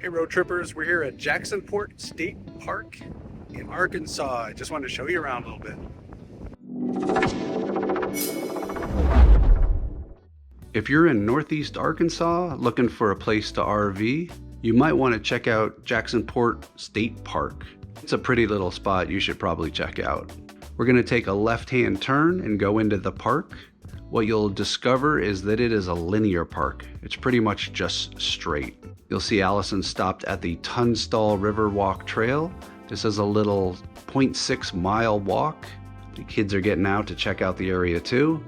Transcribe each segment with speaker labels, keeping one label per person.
Speaker 1: Hey road trippers, we're here at Jacksonport State Park in Arkansas. I just wanted to show you around a little bit. If you're in Northeast Arkansas looking for a place to RV, you might want to check out Jacksonport State Park. It's a pretty little spot you should probably check out. We're going to take a left-hand turn and go into the park. What you'll discover is that it is a linear park. It's pretty much just straight. You'll see Allison stopped at the Tunstall River Walk Trail. This is a little 0.6 mile walk. The kids are getting out to check out the area too.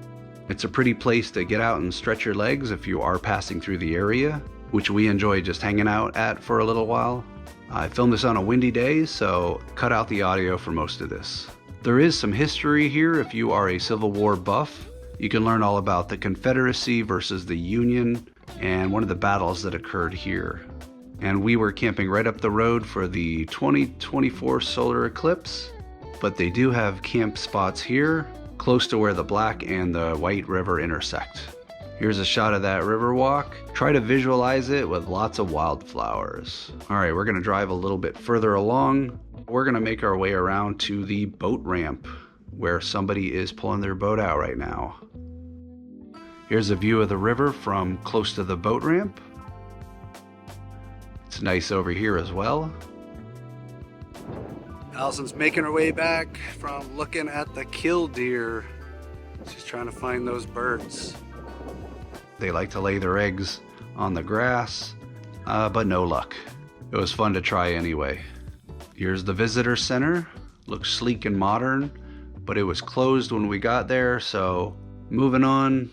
Speaker 1: It's a pretty place to get out and stretch your legs if you are passing through the area, which we enjoy just hanging out at for a little while. I filmed this on a windy day, so cut out the audio for most of this. There is some history here if you are a Civil War buff. You can learn all about the Confederacy versus the Union and one of the battles that occurred here. And we were camping right up the road for the 2024 solar eclipse, but they do have camp spots here close to where the Black and the White River intersect. Here's a shot of that river walk. Try to visualize it with lots of wildflowers. All right, we're gonna drive a little bit further along. We're gonna make our way around to the boat ramp where somebody is pulling their boat out right now. Here's a view of the river from close to the boat ramp. It's nice over here as well. Allison's making her way back from looking at the killdeer. She's trying to find those birds. They like to lay their eggs on the grass, but no luck. It was fun to try anyway. Here's the visitor center. Looks sleek and modern, but it was closed when we got there, so moving on.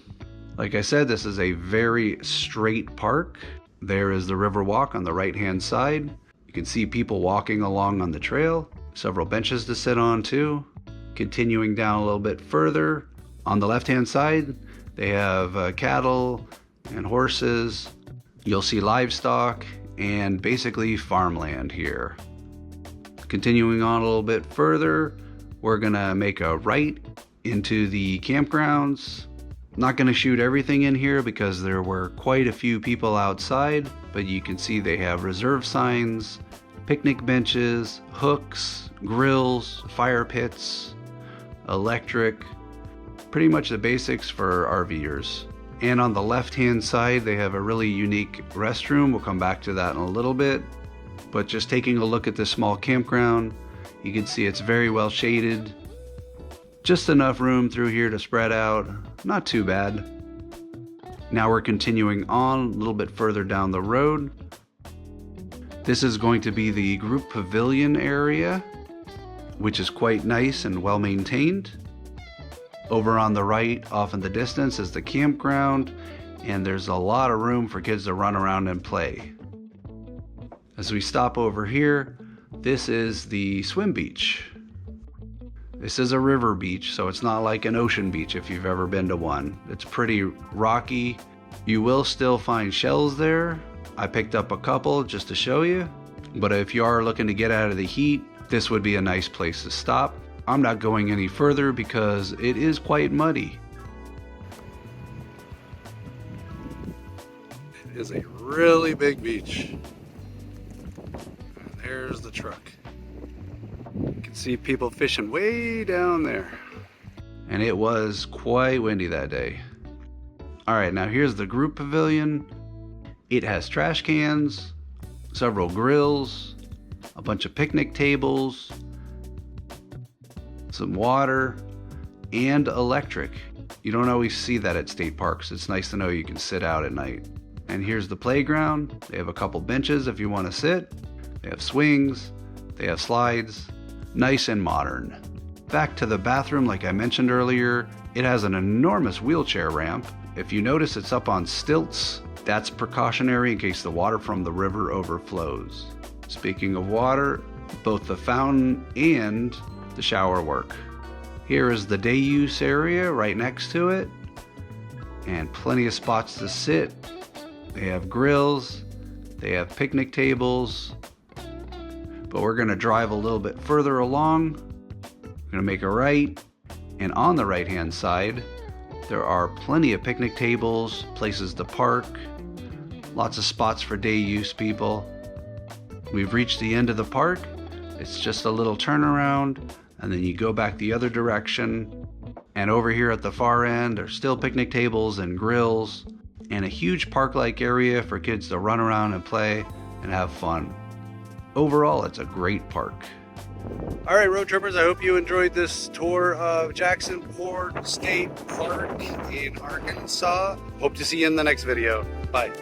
Speaker 1: Like I said, this is a very straight park. There is the river walk on the right-hand side. You can see people walking along on the trail. Several benches to sit on too. Continuing down a little bit further, on the left-hand side, they have cattle and horses. You'll see livestock and basically farmland here. Continuing on a little bit further, we're gonna make a right into the campgrounds. Not gonna shoot everything in here because there were quite a few people outside, but you can see they have reserve signs, picnic benches, hooks, grills, fire pits, electric, pretty much the basics for RVers. And on the left-hand side, they have a really unique restroom. We'll come back to that in a little bit. But just taking a look at this small campground, you can see it's very well shaded. Just enough room through here to spread out. Not too bad. Now we're continuing on a little bit further down the road. This is going to be the group pavilion area, which is quite nice and well maintained. Over on the right, off in the distance, is the campground, and there's a lot of room for kids to run around and play. As we stop over here, this is the swim beach. This is a river beach, so it's not like an ocean beach if you've ever been to one. It's pretty rocky. You will still find shells there. I picked up a couple just to show you. But if you are looking to get out of the heat, this would be a nice place to stop. I'm not going any further because it is quite muddy. It is a really big beach. And there's the truck. You can see people fishing way down there. And it was quite windy that day. All right, now here's the group pavilion. It has trash cans, several grills, a bunch of picnic tables, some water, and electric. You don't always see that at state parks. It's nice to know you can sit out at night. And here's the playground. They have a couple benches if you want to sit. They have swings, they have slides. Nice and modern. Back to the bathroom, like I mentioned earlier, it has an enormous wheelchair ramp. If you notice, it's up on stilts. That's precautionary in case the water from the river overflows. Speaking of water, both the fountain and the shower work. Here is the day use area right next to it, and plenty of spots to sit. They have grills, they have picnic tables. But we're gonna drive a little bit further along. We're gonna make a right, and on the right-hand side, there are plenty of picnic tables, places to park, lots of spots for day use people. We've reached the end of the park. It's just a little turnaround, and then you go back the other direction. And over here at the far end are still picnic tables and grills, and a huge park-like area for kids to run around and play and have fun. Overall, it's a great park. All right, road trippers, I hope you enjoyed this tour of Jacksonport State Park in Arkansas. Hope to see you in the next video. Bye.